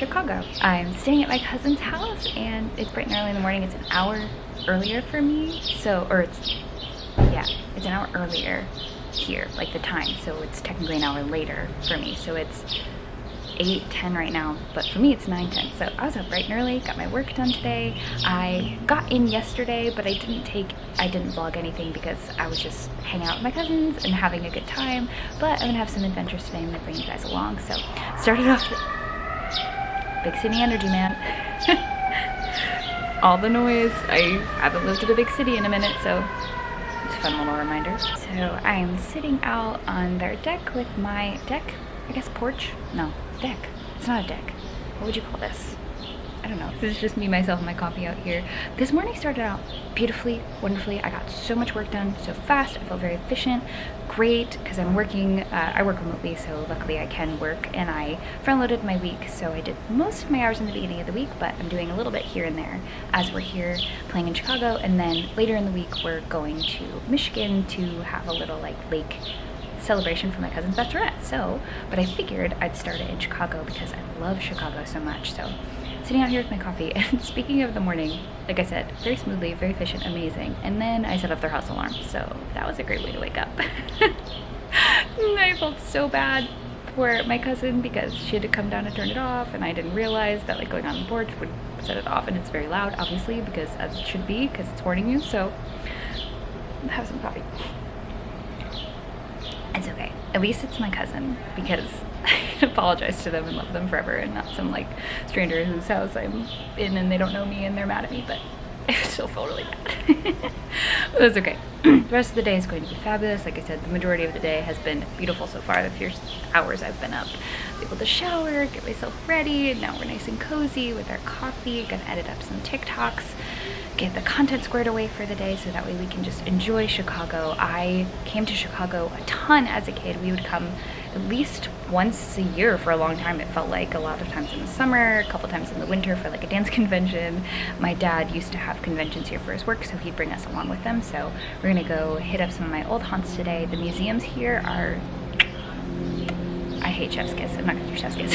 Chicago. I'm staying at my cousin's house and it's bright and early in the morning. It's an hour earlier for me, so, or it's an hour earlier here, like the time, so it's technically an hour later for me. So it's 8:10 right now, but for me it's 9:10. So I was up bright and early, got my work done today. I got in yesterday, but I didn't vlog anything because I was just hanging out with my cousins and having a good time. But I'm gonna have some adventures today. I'm gonna bring you guys along. So started off big city energy, man. All the noise. I haven't lived in a big city in a minute, so it's a fun little reminder. So I'm sitting out on their deck with my deck, I guess porch? No, deck. It's not a deck. What would you call this? I don't know. This is just me, myself, and my coffee out here. This morning started out beautifully, wonderfully. I got so much work done so fast. I felt very efficient. Great, because I'm working, I work remotely, so luckily I can work, and I front-loaded my week, so I did most of my hours in the beginning of the week, but I'm doing a little bit here and there as we're here playing in Chicago, and then later in the week we're going to Michigan to have a little like lake celebration for my cousin's bachelorette. So, but I figured I'd start it in Chicago because I love Chicago so much. So sitting out here with my coffee, and speaking of the morning, like I said, very smoothly, very efficient, amazing. And then I set off their house alarm, so that was a great way to wake up. I felt so bad for my cousin because she had to come down and turn it off, and I didn't realize that like going on the porch would set it off, and it's very loud, obviously, because as it should be, because it's warning you. So have some coffee. It's okay. At least it's my cousin, because I apologize to them and love them forever, and not some like stranger whose house I'm in and they don't know me and they're mad at me, but I still feel really bad. But that's okay. The rest of the day is going to be fabulous. Like I said, the majority of the day has been beautiful so far. The first hours I've been up, I was able to shower, get myself ready, and now we're nice and cozy with our coffee. Gonna edit up some TikToks, get the content squared away for the day so that way we can just enjoy Chicago. I came to Chicago a ton as a kid. We would come at least once a year for a long time. It felt like a lot of times in the summer, a couple times in the winter for like a dance convention. My dad used to have conventions here for his work, so he'd bring us along with them. So we're gonna go hit up some of my old haunts today. The museums here are, I hate chef's kiss. I'm not gonna do chef's kiss.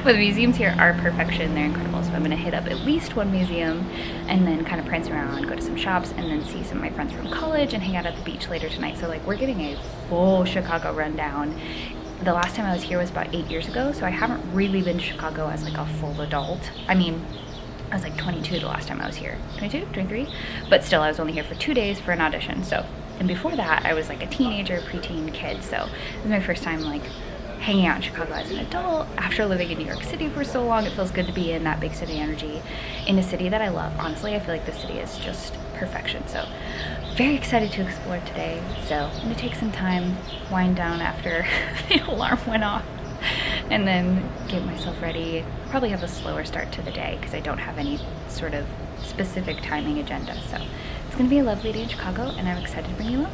But the museums here are perfection. They're incredible. So I'm gonna hit up at least one museum and then kind of prance around, go to some shops, and then see some of my friends from college and hang out at the beach later tonight. So like we're getting a full Chicago rundown. The last time I was here was about 8 years ago, so I haven't really been to Chicago as like a full adult. I mean, I was like 22 the last time I was here. 22, 23? But still, I was only here for 2 days for an audition. So, and before that, I was like a teenager, preteen kid. So this is my first time like hanging out in Chicago as an adult. After living in New York City for so long, it feels good to be in that big city energy in a city that I love. Honestly, I feel like the city is just perfection. So very excited to explore today. So I'm gonna take some time, wind down after the alarm went off, and then get myself ready. Probably have a slower start to the day because I don't have any sort of specific timing agenda. So it's gonna be a lovely day in Chicago, and I'm excited to bring you along.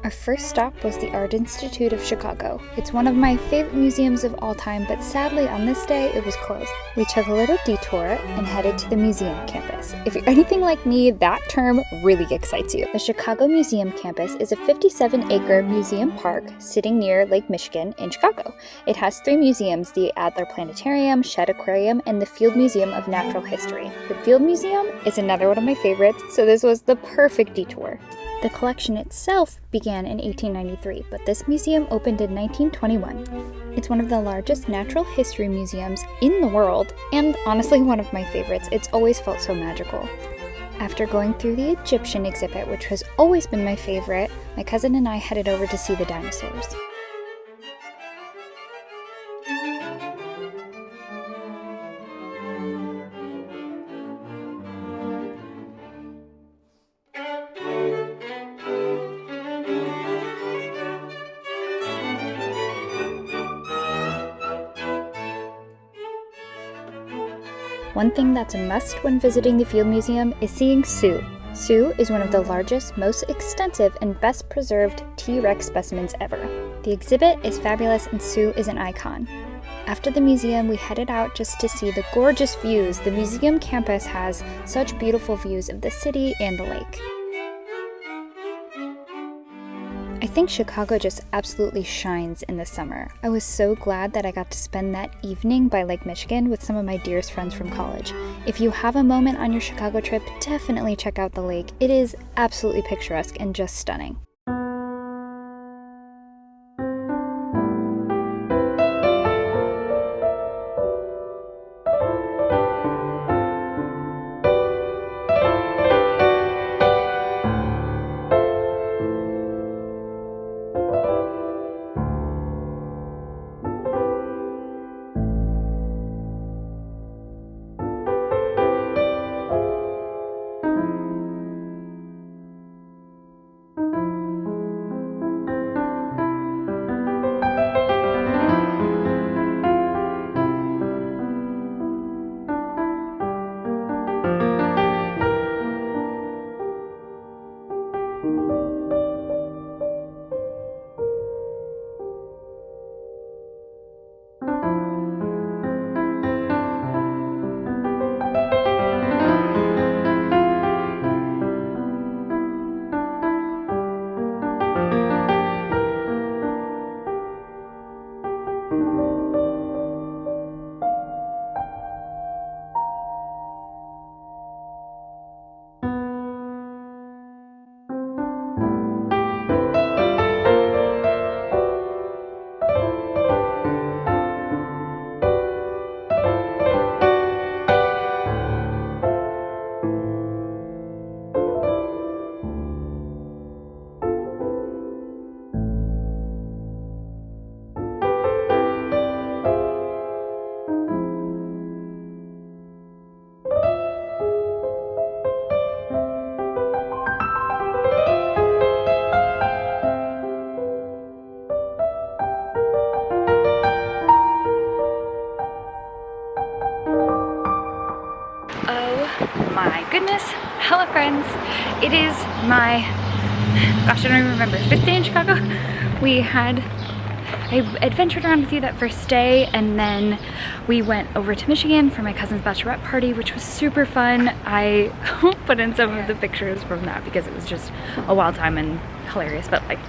Our first stop was the Art Institute of Chicago. It's one of my favorite museums of all time, but sadly on this day it was closed. We took a little detour and headed to the museum campus. If you're anything like me, that term really excites you. The Chicago Museum campus is a 57-acre museum park sitting near Lake Michigan in Chicago. It has 3 museums, the Adler Planetarium, Shedd Aquarium, and the Field Museum of Natural History. The Field Museum is another one of my favorites, so this was the perfect detour. The collection itself began in 1893, but this museum opened in 1921. It's one of the largest natural history museums in the world, and honestly one of my favorites. It's always felt so magical. After going through the Egyptian exhibit, which has always been my favorite, my cousin and I headed over to see the dinosaurs. One thing that's a must when visiting the Field Museum is seeing Sue. Sue is one of the largest, most extensive, and best preserved T-Rex specimens ever. The exhibit is fabulous and Sue is an icon. After the museum, we headed out just to see the gorgeous views. The museum campus has such beautiful views of the city and the lake. I think Chicago just absolutely shines in the summer. I was so glad that I got to spend that evening by Lake Michigan with some of my dearest friends from college. If you have a moment on your Chicago trip, definitely check out the lake. It is absolutely picturesque and just stunning. My goodness, hello friends. It is my, gosh, I don't even remember, 5th day in Chicago. I adventured around with you that first day, and then we went over to Michigan for my cousin's bachelorette party, which was super fun. I put in some of the pictures from that because it was just a wild time and hilarious, but like,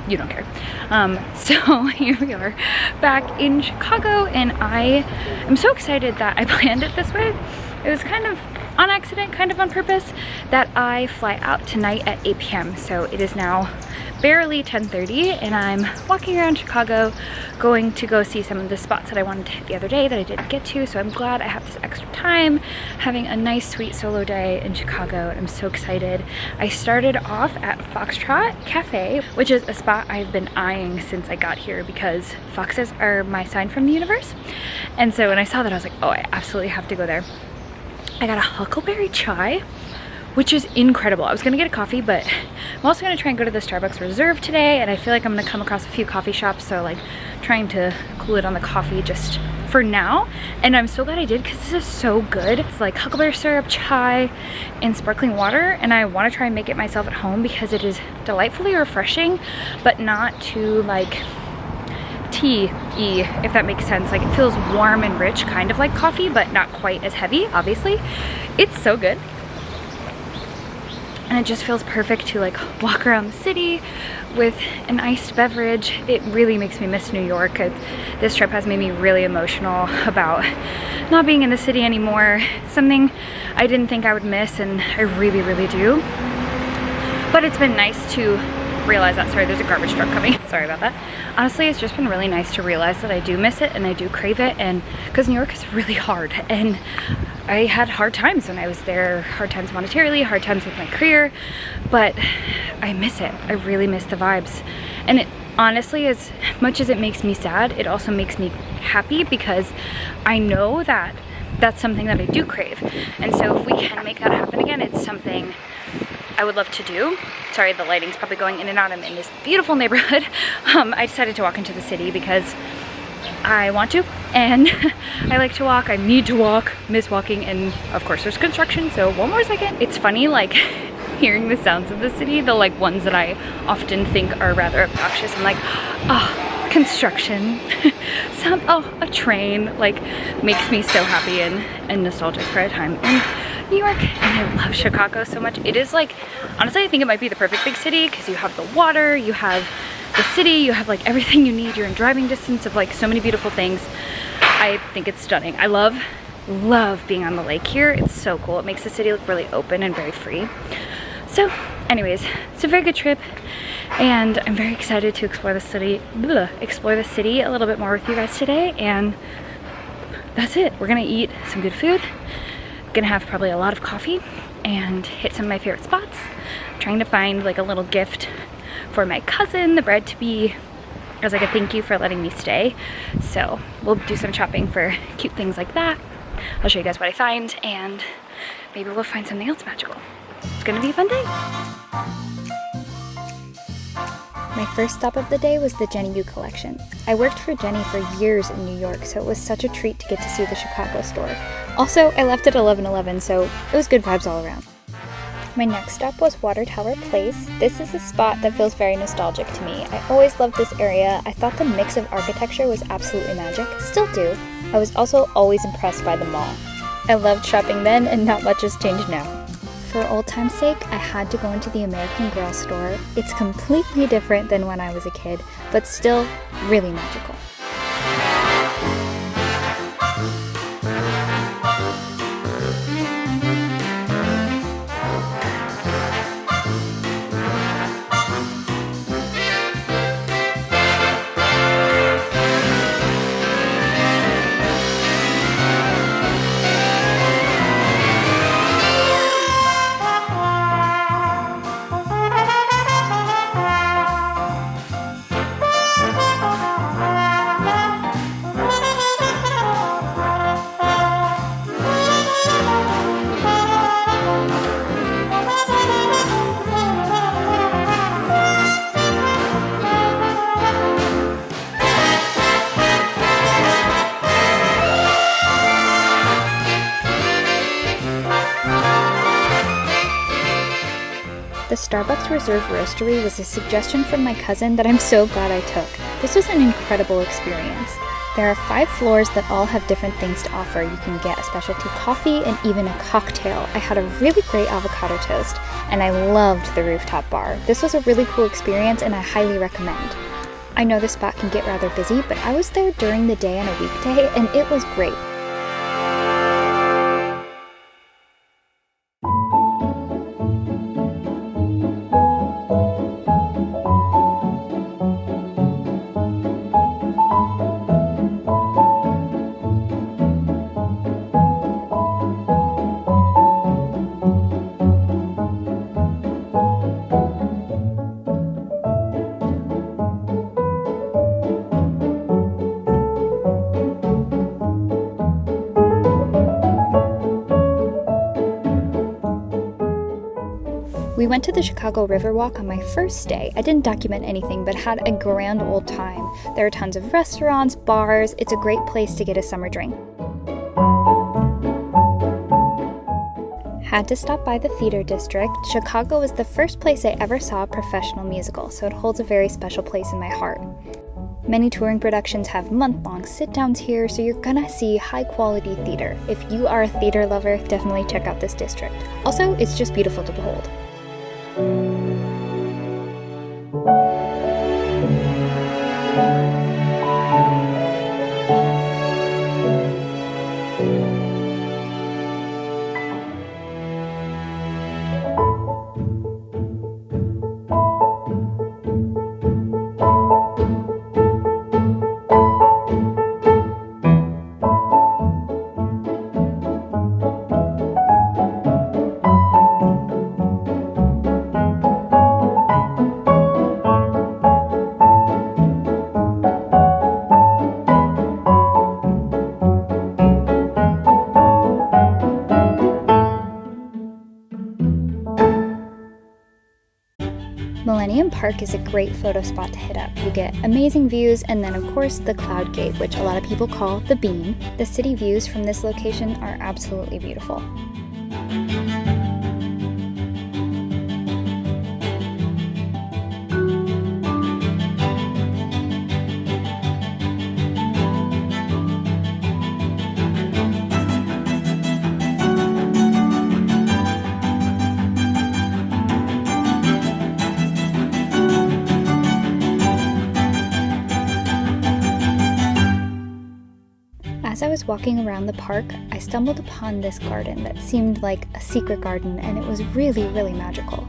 you don't care. So here we are back in Chicago, and I am so excited that I planned it this way. It was kind of on accident, kind of on purpose, that I fly out tonight at 8 p.m. So it is now barely 10:30 and I'm walking around Chicago going to go see some of the spots that I wanted to hit the other day that I didn't get to. So I'm glad I have this extra time, having a nice sweet solo day in Chicago, and I'm so excited. I started off at Foxtrot Cafe, which is a spot I've been eyeing since I got here because foxes are my sign from the universe. And so when I saw that, I was like, oh, I absolutely have to go there. I got a huckleberry chai, which is incredible. I was gonna get a coffee, but I'm also gonna try and go to the Starbucks Reserve today, and I feel like I'm gonna come across a few coffee shops, so like trying to cool it on the coffee just for now, and I'm so glad I did because this is so good. It's like huckleberry syrup, chai, and sparkling water, and I want to try and make it myself at home because it is delightfully refreshing, but not too like tea-y, if that makes sense. Like, it feels warm and rich, kind of like coffee, but not quite as heavy, obviously. It's so good. And it just feels perfect to like walk around the city with an iced beverage. It really makes me miss New York. This trip has made me really emotional about not being in the city anymore. Something I didn't think I would miss, and I really, really do. But it's been nice to realize that. Sorry, there's a garbage truck coming. Sorry about that. Honestly, it's just been really nice to realize that I do miss it and I do crave it, and because New York is really hard, and I had hard times when I was there, hard times monetarily, hard times with my career, but I miss it. I really miss the vibes. And it honestly, as much as it makes me sad, it also makes me happy because I know that that's something that I do crave. And so if we can make that happen again, it's something I would love to do. Sorry, the lighting's probably going in and out. I'm in this beautiful neighborhood. I decided to walk into the city because I want to, and I like to walk. I need to walk, miss walking, and of course there's construction, so one more second. It's funny, like, hearing the sounds of the city, the like ones that I often think are rather obnoxious. I'm like, oh, construction, sound, oh, a train, like, makes me so happy and nostalgic for a time in New York. And I love Chicago so much. It is like, honestly, I think it might be the perfect big city because you have the water, you have the city, you have like everything you need. You're in driving distance of like so many beautiful things. I think it's stunning. I love being on the lake here. It's so cool. It makes the city look really open and very free. So anyways, it's a very good trip, and I'm very excited to explore the city a little bit more with you guys today. And that's it. We're gonna eat some good food. Gonna have probably a lot of coffee and hit some of my favorite spots. I'm trying to find like a little gift for my cousin, the bride to be, as like a thank you for letting me stay. So we'll do some shopping for cute things like that. I'll show you guys what I find, and maybe we'll find something else magical. It's gonna be a fun day. My first stop of the day was the Jenny U collection. I worked for Jenny for years in New York, so it was such a treat to get to see the Chicago store. Also, I left at 11:11, so it was good vibes all around. My next stop was Water Tower Place. This is a spot that feels very nostalgic to me. I always loved this area. I thought the mix of architecture was absolutely magic. Still do. I was also always impressed by the mall. I loved shopping then, and not much has changed now. For old time's sake, I had to go into the American Girl store. It's completely different than when I was a kid, but still really magical. The Starbucks Reserve Roastery was a suggestion from my cousin that I'm so glad I took. This was an incredible experience. There are 5 floors that all have different things to offer. You can get a specialty coffee and even a cocktail. I had a really great avocado toast, and I loved the rooftop bar. This was a really cool experience, and I highly recommend. I know the spot can get rather busy, but I was there during the day on a weekday, and it was great. We went to the Chicago Riverwalk on my first day. I didn't document anything, but had a grand old time. There are tons of restaurants, bars. It's a great place to get a summer drink. Had to stop by the theater district. Chicago was the first place I ever saw a professional musical, so it holds a very special place in my heart. Many touring productions have month-long sit-downs here, so you're gonna see high-quality theater. If you are a theater lover, definitely check out this district. Also, it's just beautiful to behold. Millennium Park is a great photo spot to hit up. You get amazing views, and then of course the Cloud Gate, which a lot of people call the Beam. The city views from this location are absolutely beautiful. As I was walking around the park, I stumbled upon this garden that seemed like a secret garden, and it was really, really magical.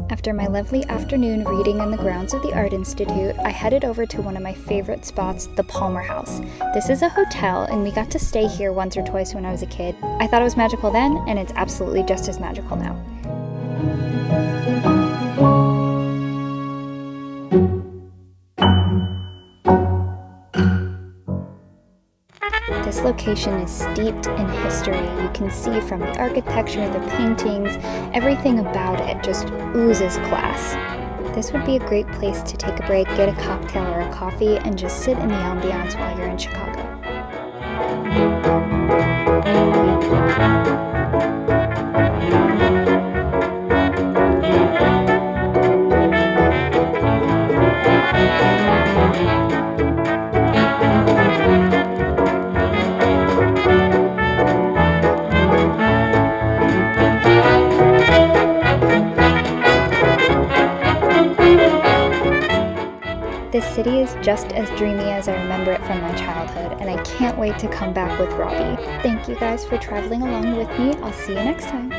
After my lovely afternoon reading in the grounds of the Art Institute, I headed over to one of my favorite spots, the Palmer House. This is a hotel, and we got to stay here once or twice when I was a kid. I thought it was magical then, and it's absolutely just as magical now. This location is steeped in history. You can see from the architecture, the paintings, everything about it just oozes class. This would be a great place to take a break, get a cocktail or a coffee, and just sit in the ambiance while you're in Chicago. This city is just as dreamy as I remember it from my childhood, and I can't wait to come back with Robbie. Thank you guys for traveling along with me. I'll see you next time.